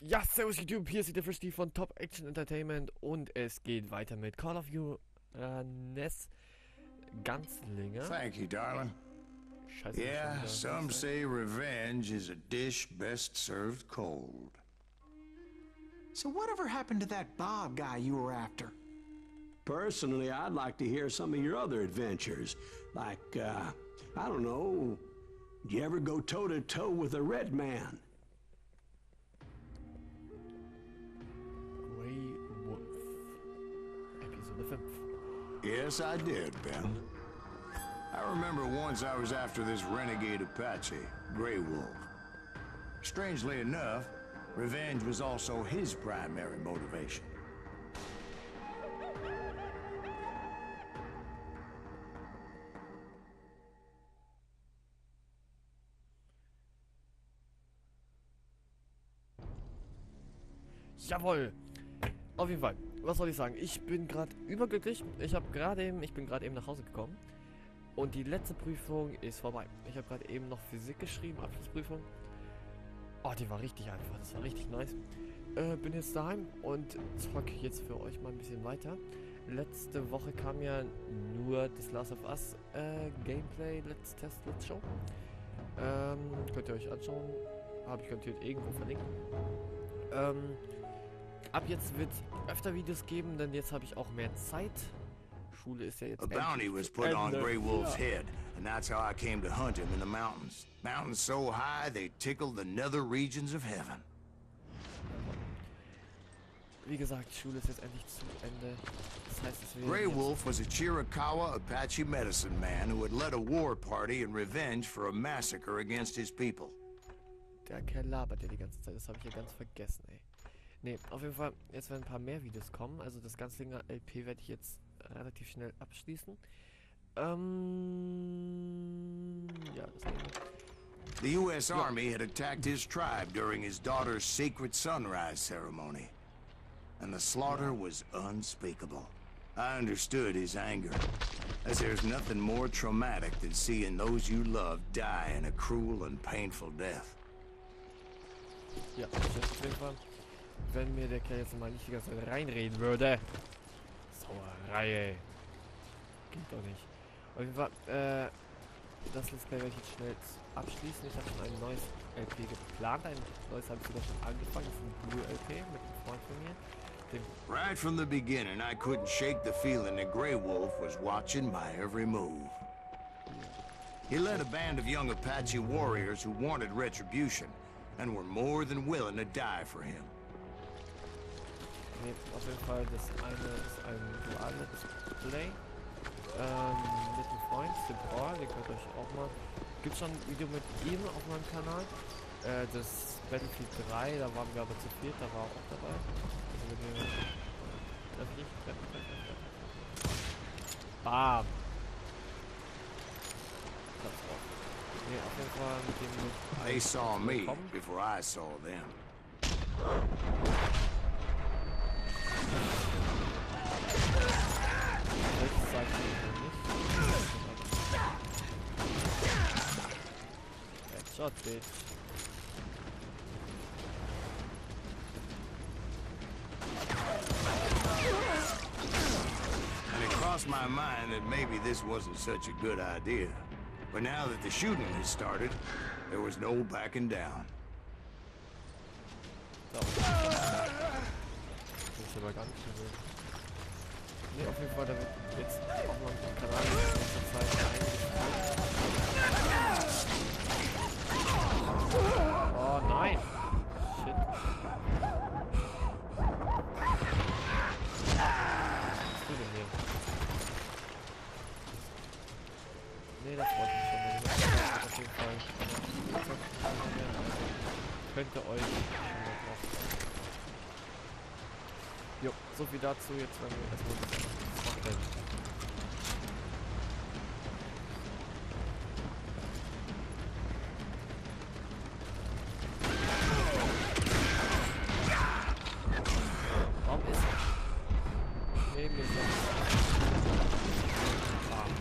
Ja, servus YouTube, hier ist der Frischti von TopActionEntertainment und es geht weiter mit Call of Juarez Ganzlinge. Thank you, darling. Scheiße, Yeah, some say revenge is a dish best served cold. So whatever happened to that Bob guy you were after? Personally, I'd like to hear some of your other adventures. Like, I don't know, did you ever go toe-to-toe with a red man? Grey Wolf. Episode 5. Yes, I did, Ben. I remember once I was after this renegade Apache, Grey Wolf. Strangely enough, revenge was also his primary motivation. Jawohl! Auf jeden Fall, was soll ich sagen? Ich bin gerade überglücklich. Ich bin gerade eben nach Hause gekommen. Und die letzte Prüfung ist vorbei. Ich habe gerade eben noch Physik geschrieben, Abschlussprüfung. Oh, die war richtig einfach. Das war richtig nice. Bin jetzt daheim und zocke jetzt für euch mal ein bisschen weiter. Letzte Woche kam ja nur das Last of Us Gameplay, Let's Test, Let's Show. Könnt ihr euch anschauen. Habe ich garantiert irgendwo verlinkt. Ab jetzt wird öfter Videos geben, denn jetzt habe ich auch mehr Zeit. Schule ist ja jetzt A bounty was put on Grey Wolf's head, and that's how I came to hunt him in the mountains. Mountains so high they tickle the nether regions of heaven. Wie gesagt, Schule ist jetzt endlich zu Ende. Das heißt, es wird Grey Wolf was a Chiricahua Apache medicine man who had led a war party in revenge for a massacre against his people. Der Kerl labert ja die ganze Zeit, das habe ich ja ganz vergessen, ey. Ne, auf jeden Fall, jetzt werden ein paar mehr Videos kommen. Also das Ganzlinger LP werde ich jetzt relativ schnell abschließen. Ja, das geht. The U.S. Army had attacked his tribe during his daughter's sacred sunrise ceremony, and the slaughter was unspeakable. I understood his anger, as there's nothing more traumatic than seeing those you love die in a cruel and painful death. Ja, auf jeden Fall, wenn mir der Kerl jetzt mal nicht die ganze Zeit reinreden würde. Sauerei, ey. Geht doch nicht. Auf jeden Fall, das Let's Play werde ich jetzt schnell abschließen. Ich habe schon ein neues LP geplant. Ein neues habe ich sogar schon angefangen. Das ist ein Blue LP mit einem Freund von mir. Right from the beginning, I couldn't shake the feeling that Grey Wolf was watching my every move. He led a band of young Apache warriors who wanted retribution and were more than willing to die for him. Nee, auf jeden Fall, das eine ist ein duales Play mit einem Freund, dem Brawl, den könnt ihr euch auch mal. Gibt schon ein Video mit ihm auf meinem Kanal. Das Battlefield 3, da waren wir aber zu viert, da war er auch dabei. Also mit dem. Bam! Platz auf. Nee, auf jeden Fall mit dem. They saw me before I saw them. Das sagt mir nicht. Headshot, bitch. And it crossed my mind that maybe this wasn't such a good idea. But now that the shooting had started, there was no backing down. So. Das ist aber gar nicht so gut. Ne, auf jeden Fall, da wird jetzt auf meinem Kanal in nächster Zeit eingespielt. Oh nein! Shit. Was tust du denn hier? Ne, das freut mich schon. Auf jeden Fall. Könnt ihr euch schon mal drauf. Jo, so viel dazu. Jetzt werden wir erstmal das machen. Warum ist er? Neben mir. Warum?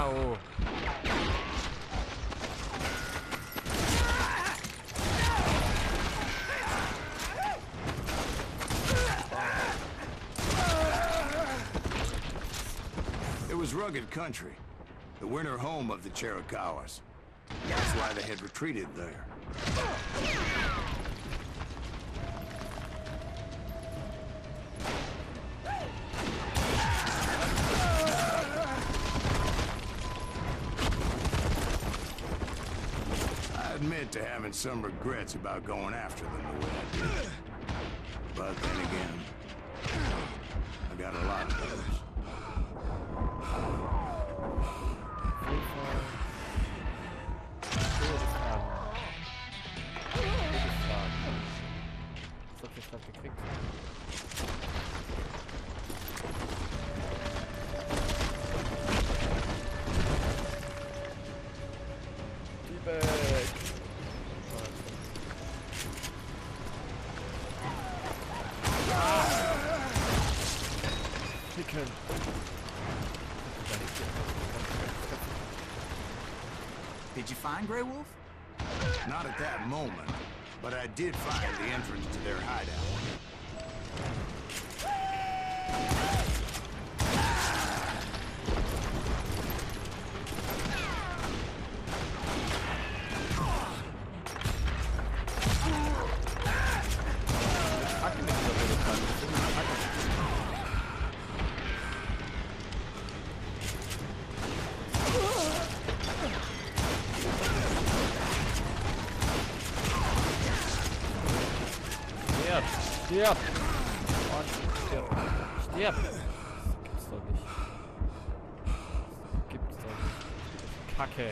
Au. It was rugged country, the winter home of the Chiricahuas. That's why they had retreated there. I admit to having some regrets about going after them the way I did. But then again, I got a lot of those. Was hab ich jetzt gerade gekriegt? Feedback! Ficken! Did you find Grey Wolf? Not at that moment, but I did find the entrance to their hideout. Stirb! Und stirb! Stirb! Das gibt's doch nicht. Das gibt's doch nicht. Kacke!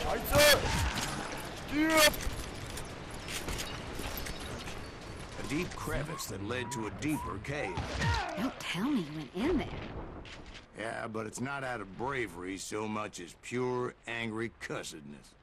Scheiße! Stirb! A deep crevice that led to a deeper cave. Don't tell me you went in there. Yeah, but it's not out of bravery so much as pure, angry cussedness.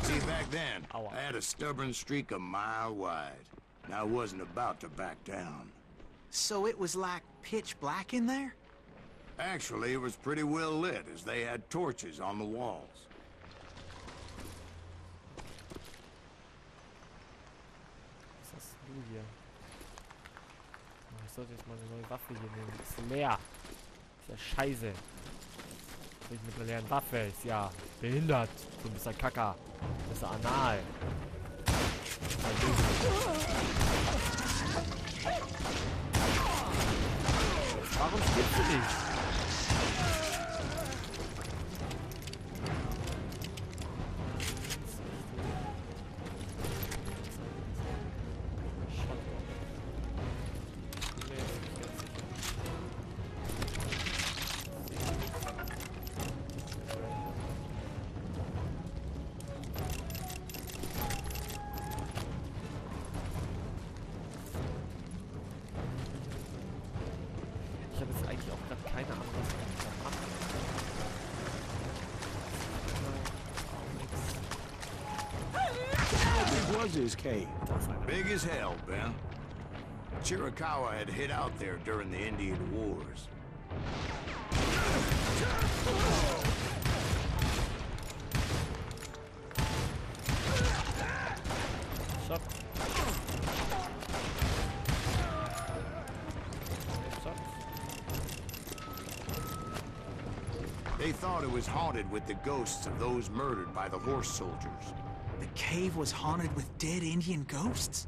See, back then, I had a stubborn streak a mile wide, and I wasn't about to back down. So it was like pitch black in there? Actually, it was pretty well lit, as they had torches on the walls. Was hast du hier? Ich sollte jetzt mal eine neue Waffe hier nehmen. Ist leer. Ist ja scheiße. Ich mit einer leeren Waffe. Ist ja behindert. Du bist ein Kacker. Das ist anal. Warum stirbst du nicht? Ich habe jetzt eigentlich auch gerade keine Ahnung, was ich da mache. How big was his cave? Big as hell, Ben. Chiricahua had hid out there during the Indian Wars. Stopp. They thought it was haunted with the ghosts of those murdered by the horse soldiers. The cave was haunted with dead Indian ghosts?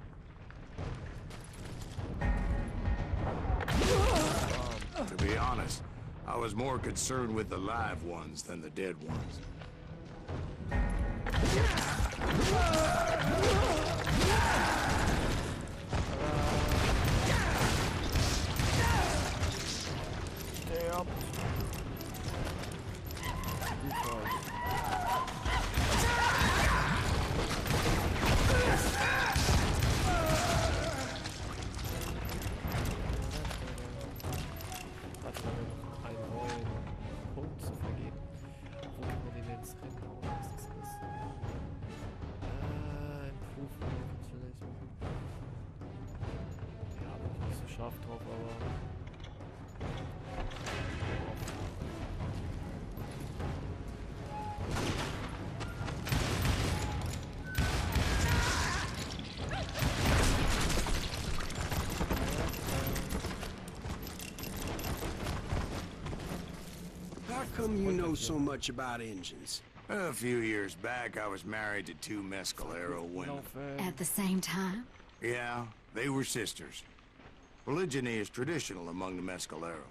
To be honest, I was more concerned with the live ones than the dead ones. Stirb. scharf drauf, aber... How come you know so much about engines? A few years back, I was married to two Mescalero women. At the same time? Yeah, they were sisters. Polygyny is traditional among the Mescalero.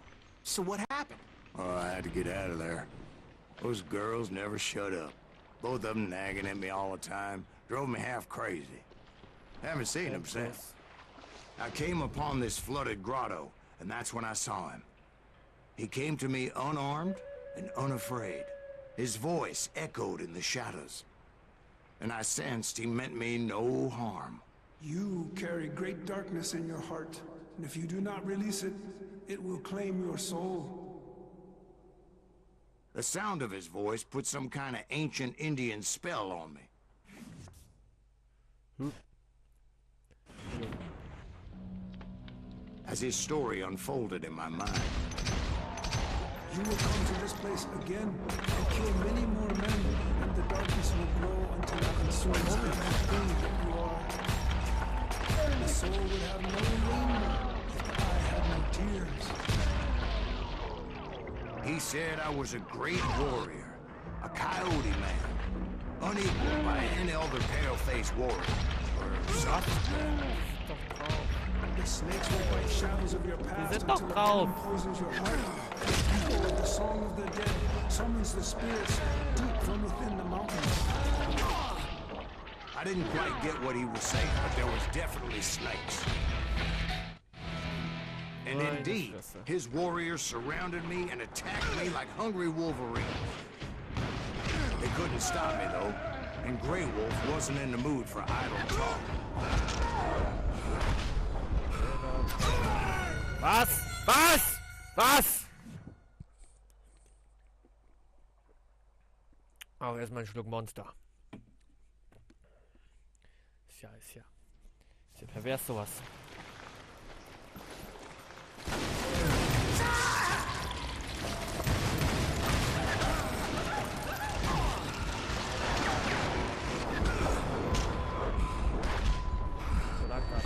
So what happened? Oh, I had to get out of there. Those girls never shut up. Both of them nagging at me all the time. Drove me half crazy. Haven't seen them since. I came upon this flooded grotto, and that's when I saw him. He came to me unarmed and unafraid. His voice echoed in the shadows. And I sensed he meant me no harm. You carry great darkness in your heart, and if you do not release it, it will claim your soul. The sound of his voice put some kind of ancient Indian spell on me. As his story unfolded in my mind, You will come to this place again and kill many more men, and the darkness will grow until it consumes every thing that you are. The soul would have no rainbow if I had no tears. he said I was a great warrior, a coyote man, unequaled by any other pale-faced warrior, or something. The snakes will bite shadows of your past sind until doch the drauf. venom poisons your heart. Oh, the song of the dead summons the spirits deep from within the mountains. I didn't quite get what he was saying, but there was definitely snakes. And Meine indeed, Fresse. his warriors surrounded me and attacked me like hungry wolverines. They couldn't stop me, though, and Grey Wolf wasn't in the mood for idle talk. Was? Was? Was? Aber erstmal ein Schluck Monster. Ist ja pervers sowas. So langsam.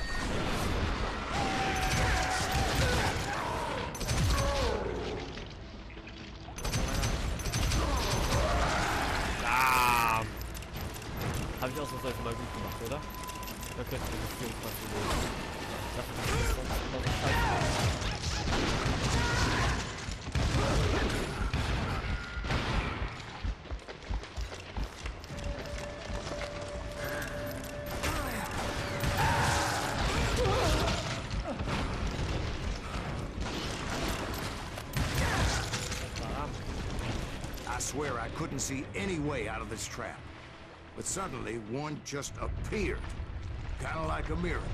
Habe ich ausnahmsweise mal gut gemacht, oder? Da könnte ich das Film fast lösen. Ich dachte, das ist sonst immer so scheiße. I swear I couldn't see any way out of this trap. But suddenly, one just appeared. Kind of like a miracle.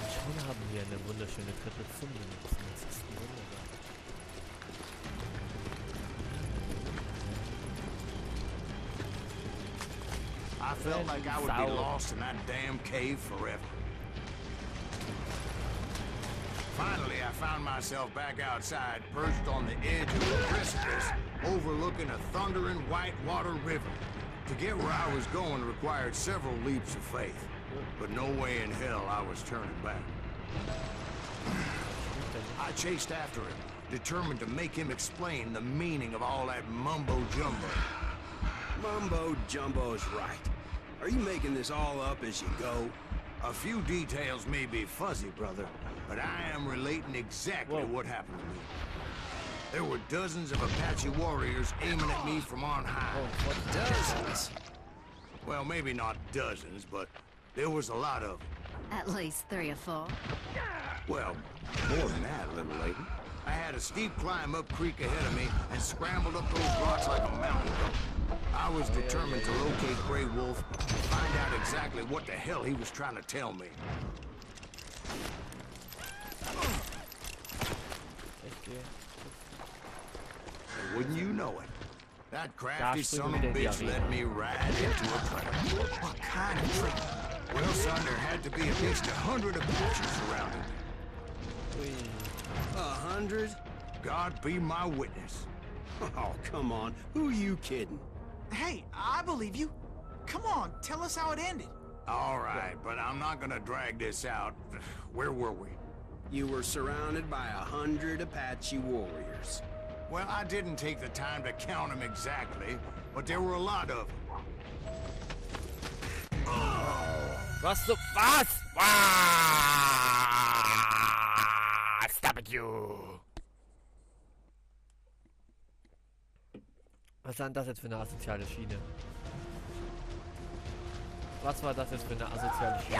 Schon haben wir eine wunderschöne dritte Zunge. Das ist wunderbar. I felt like I would be lost in that damn cave forever. Finally, I found myself back outside, perched on the edge of a precipice, overlooking a thundering whitewater river. To get where I was going required several leaps of faith, but no way in hell I was turning back. I chased after him, determined to make him explain the meaning of all that mumbo-jumbo. Mumbo-jumbo's right. Are you making this all up as you go? A few details may be fuzzy, brother, but I am relating exactly what happened to me. There were dozens of Apache warriors aiming at me from on high. Dozens? Well, maybe not dozens, but there was a lot of them. At least 3 or 4. Well, more than that, little lady. I had a steep climb up creek ahead of me and scrambled up those rocks like a mountain goat. I was determined to locate Grey Wolf and find out exactly what the hell he was trying to tell me. And wouldn't you know it, that crafty son of a bitch led me right into a trap. What kind of trick? Well, son, there had to be at least 100 Apaches surrounding me. Ui. 100? God be my witness. Oh, come on. Who are you kidding? Hey, I believe you. Come on, tell us how it ended. All right, but I'm not gonna drag this out. Where were we? You were surrounded by 100 Apache warriors. Well, I didn't take the time to count them exactly, but there were a lot of them. Was du... Was? Stop it, you! Was war denn das jetzt für eine asoziale Schiene? Was war das jetzt für eine asoziale Schiene?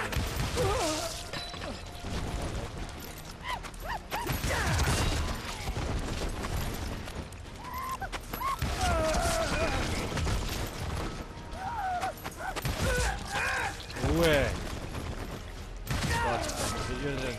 Ruhe! Gott, was ist hier drin?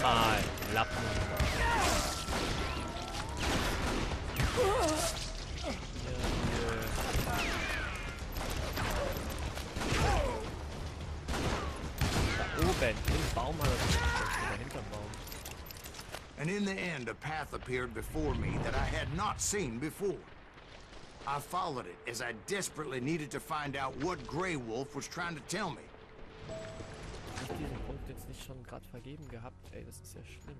Mal, Lappen. Da oben, im Baum hat er sich versteckt, oder hinterm Baum. And in the end, a path appeared before me that I had not seen before. I followed it as I desperately needed to find out what Grey Wolf was trying to tell me. Hab ich diesen Punkt jetzt nicht schon gerade vergeben gehabt? Ey, das ist ja schlimm.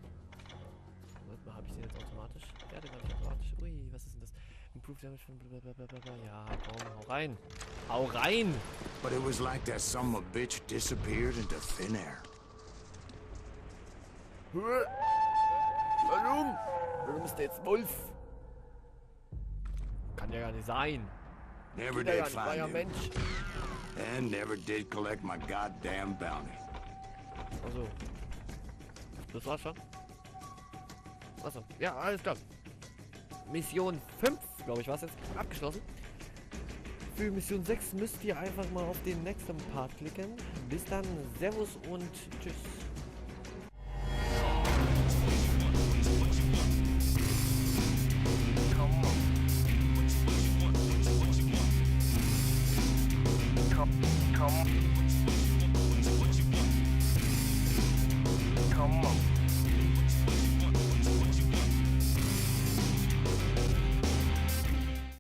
Moment mal, habe ich den jetzt automatisch? Ja, den habe ich automatisch. Ui, was ist denn das? Improved Damage von blablabla. Ja, komm, hau rein. Hau rein! But it was like that son of a bitch disappeared into thin air. Warum? Warum ist der jetzt Wolf? Kann ja gar nicht sein. Never Geht ja did gar nicht, war ja find him. Mensch. And never did collect my goddamn bounty. Also. Das war's schon. Achso. Ja, alles klar. Mission 5, glaube ich, war es jetzt abgeschlossen. Für Mission 6 müsst ihr einfach mal auf den nächsten Part klicken. Bis dann, Servus und Tschüss.